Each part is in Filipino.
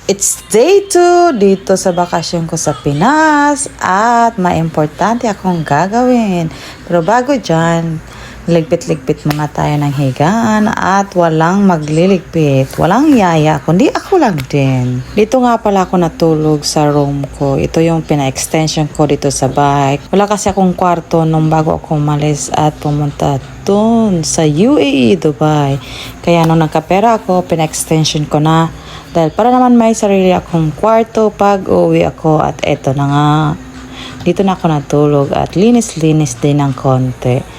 It's day 2 dito sa bakasyon ko sa Pinas at may importante akong gagawin. Pero bago dyan, ligpit-ligpit muna tayo ng higaan at walang magliligpit. Walang yaya, kundi ako lang din. Dito nga pala ako natulog sa room ko. Ito yung pina-extension ko dito sa bahay. Wala kasi akong kwarto nung bago ako umalis at pumunta doon sa UAE, Dubai. Kaya nung nagkapera ako, pina-extension ko na. Dahil para naman may sarili akong kwarto pag uwi ako at eto na nga. Dito na ako natulog at linis-linis din ng konti.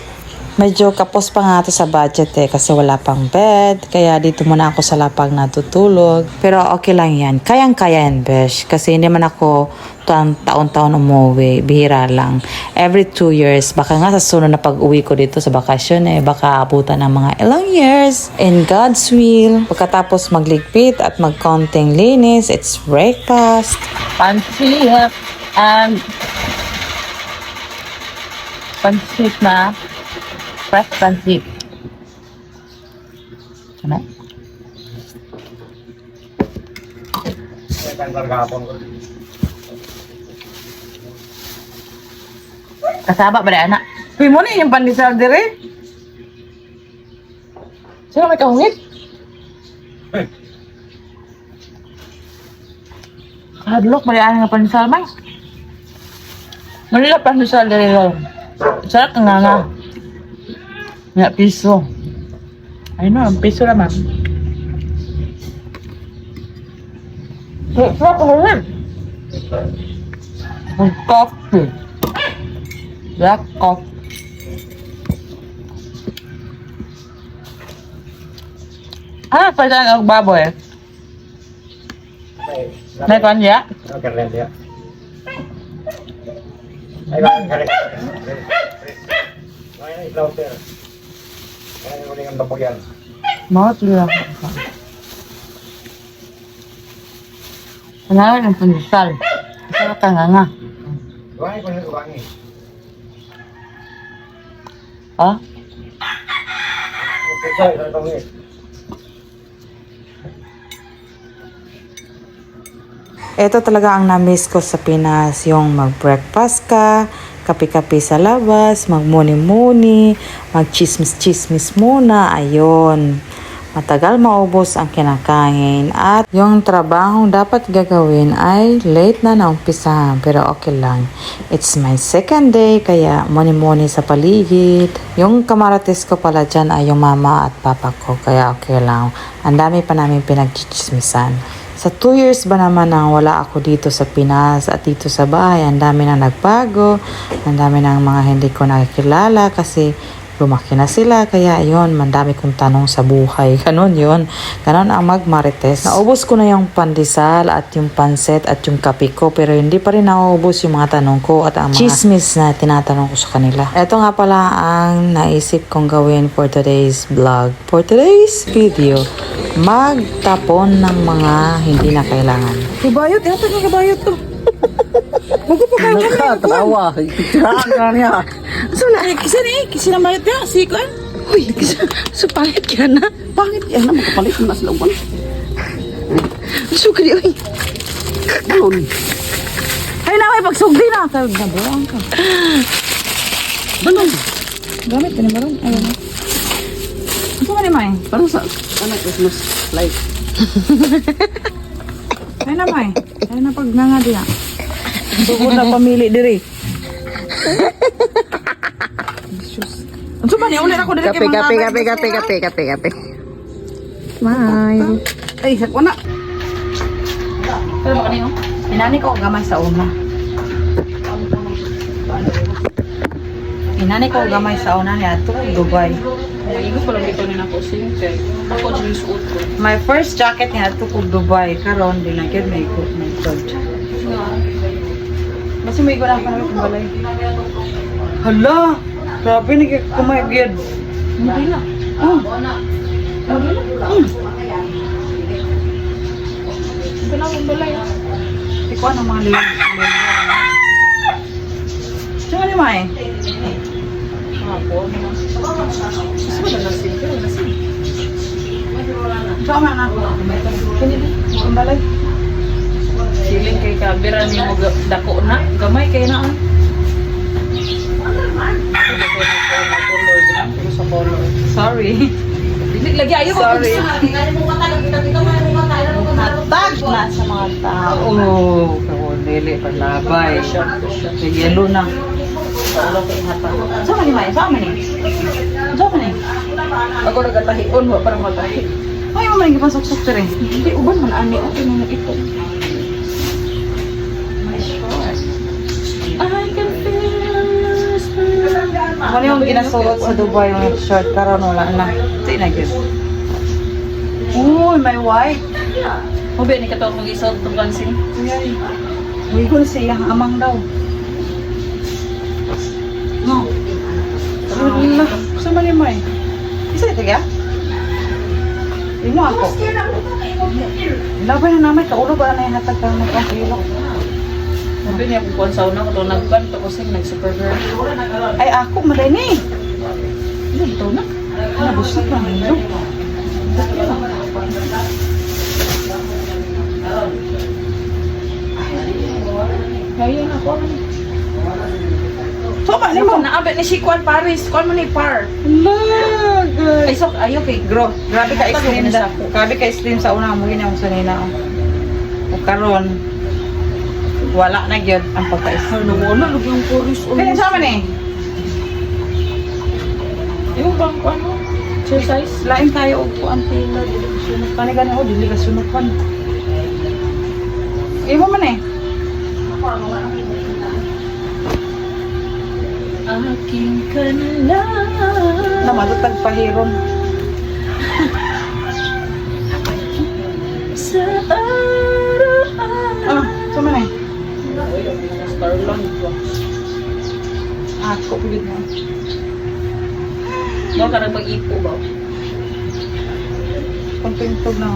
Medyo kapos pa nga ito sa budget kasi wala pang bed. Kaya dito muna ako sa lapag natutulog. Pero okay lang yan. Kayang-kaya yan, besh. Kasi hindi man ako taon-taon umuwi. Bihira lang. Every 2 years. Baka nga sa sunod na pag-uwi ko dito sa bakasyon baka abutan ng mga ilang years. In God's will. Pagkatapos magligpit at magkonting linis, it's breakfast. Pansit and pansit na fresh pansit. Ano? Kasaba ba rin, anak? Uy mo na yung pandesal dire. Sino may kahungit? Hadlok ba rin nga pandesal, may? Malila pandesal dire lang. Sarap ka nga. Nga piso. Ay no, ang piso naman. Sarap ka rin. Ang coffee. Black coffee. Ah, pwede ang baboy. May kanya? Ay, bakit ka rin? Ay, ikaw, sir. Ay, uling ang tapog yan. Mga sila. Kailangan ng pandesal. Masarap ka nga. Uwangi ko na uwangi. Ha? Okay, sir. Ito ang uwangi. Ito talaga ang na-miss ko sa Pinas, yung mag-breakfast ka, kape-kape sa labas, magmuni-muni, mag-chismis-chismis muna, ayun. Matagal maubos ang kinakain at yung trabahong dapat gagawin ay late na naumpisahan pero okay lang. It's my second day kaya muni-muni sa paligid. Yung kamarates ko pala dyan ay yung mama at papa ko kaya okay lang. Ang dami pa namin pinagchichismisan. Sa 2 years ba naman nang wala ako dito sa Pinas at dito sa bahay, ang dami na nagbago, ang dami ng mga hindi ko nakikilala kasi lumaki na sila. Kaya yun, mandami kong tanong sa buhay. Ganon yun. Ganon ang magmarites. Naubos ko na yung pandesal at yung pansit at yung kape ko pero hindi pa rin naubos yung mga tanong ko at ang mga chismis na tinatanong ko sa kanila. Ito nga pala ang naisip kong gawin for today's vlog. For today's video. Magtapon ng mga hindi na kailangan. Kabayot, yata nga kabayot to. Bago pa kayo Nakatawa. Tiraan ka niya. So na, kisa na bayot niya, sikon. Uy, so pangit yan na. Pangit yan na, makapalit mo na sila uwan. Sugri, uy. Galon. Ay na, may pagsugdi na. Tawag na, buwang ka. Balon. Gamit ka ni Balon. Ayun na. Ito nga ni May. Parang sa, Christmas light. Ay na, May. Ay na, pag nga diya. Bukod na pamili diri. Ano ba niya? Ulit ako diri kay mga Kape. Smile. Ay, sakwa na. Pero ba kanino? Inani ko gamay sa una. Inani ko gamay sa una niya to Dubai. My first jacket niya to Dubai. Karon din na gyud may ko may gold. Kasi may gula pa namin kung balay. Hala! Grabe na kumay gyud. Hindi na. Oh. Ito na akong balay. Ikaw ang mga liwan. Saan ni May? Saan man ako? Kini, ang balay. Siling kay kabira ni mo dako na. Gamay kay na. Sorry. Dili lagi ayo Sorry. Tag na sa mga tao. Oh, kawo dili palabay. Sige, yelo na. Ano kay hata. Sama ni Maya, sama ni. Sama ni. Ako nagatahion wa para matahi. Ay, mo man gipansok-sok dire. Hindi uban man ani okay na ito. I can feel Ano yung ginasuot sa Dubai yung short karon wala na. Di na gyud. Uy, may white. Mo ba ni katong mong isot tong kansin? Wigol siya amang daw. No. Wala. Sama ni May. Isa ito kaya? Imo ako. Labay na naman kaulo ba na yung hatag ka magkakilok? Sabi niya kung kuwan sa una ko to nagban to kasi nag-supergirl. Ay ako madani. Ano ito na? Nabusog na nilo. Kaya na ako. Sama ni mo. Naabot ni si Kwan Paris. Kwan mo ni Par. Lagay. Ay, sok, ayaw kay Bro, grabe ka Basta extreme ganun da. sa ako. Grabe ka extreme sa una mo gini ang sanina. O karon wala na gyud ang pagka-extreme. Ano mo na, lugyong Paris. Kaya sama ni. Yung bang ano? Exercise? Lain tayo og kuan pila dili sunod pa ni gani o dili ka sunod pa. Imo man eh. Aking ka na lang. Namatutag pahiron. Sa araw. Ah, sama ni. Star lang ito. Ako pigit mo. Mo ka nang mag-ipo ba? Kontentog na.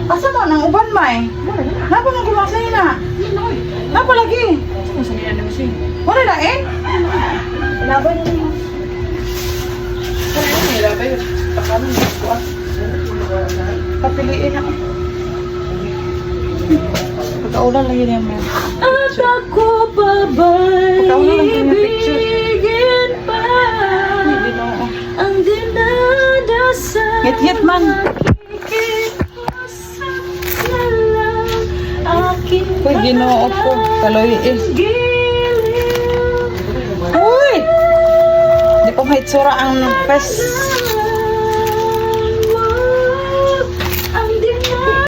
Asa mo nang uban may? Napa nang kumasa na? Napa lagi? Ano sa nila naman siya? Wala na eh. Labay na naman. Kaya nila ba yun? Pakanan na ako ah. Papiliin ako. Pagkaulan lang yun yung meron. At ako pa ba'y Pagkaulan lang yun yung picture. ibigin pa Hindi na ako. ang dinadasal. Hit-hit man. Uy, ginoo ko. Kaloy eh. Uy! Di ko mahitsura ang pes.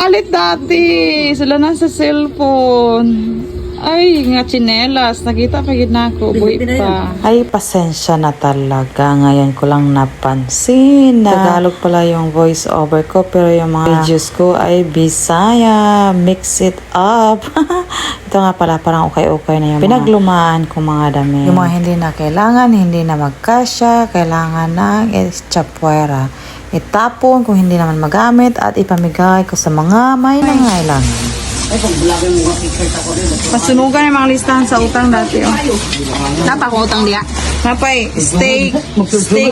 Alit dati. Sila na sa cellphone. Ay, nga chinelas. Nakita pa yun ako. Buhay pa. Ay, pasensya na talaga. Ngayon ko lang napansin na Tagalog pala yung voice over ko. Pero yung mga videos ko ay Bisaya. Mix it up. Ito nga pala parang okay-okay na yung pinaglumaan ko mga damit. Yung mga hindi na kailangan, hindi na magkasya, kailangan ng chapuera. Itapon kung hindi naman magamit at ipamigay ko sa mga may nangailangan. Pasunugan yung mga listahan sa utang dati. Oh. Napa ko utang diya? Napay, stay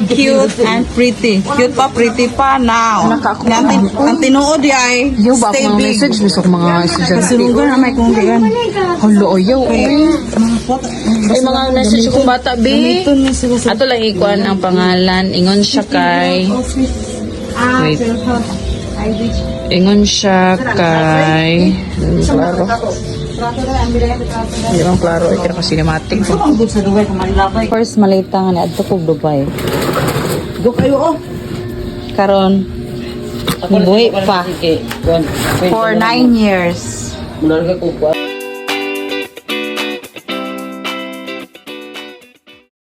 cute and pretty. Cute pa, pretty pa now. Ang tinuod di ay stay big. gusto ko mga estudyante. Pasunugan na may kundigan. Hello, ayaw. Ay, mga message kong bata, B. Ato lang ikuan ang pangalan. Ingon siya kay... Wait. Ingon siya kay... Klaro. Hindi bang klaro. Ay, kira ka cinematic. First, malita nga ni Adto ko Dubai. Karon, buhay pa. For 9 years. Mula ko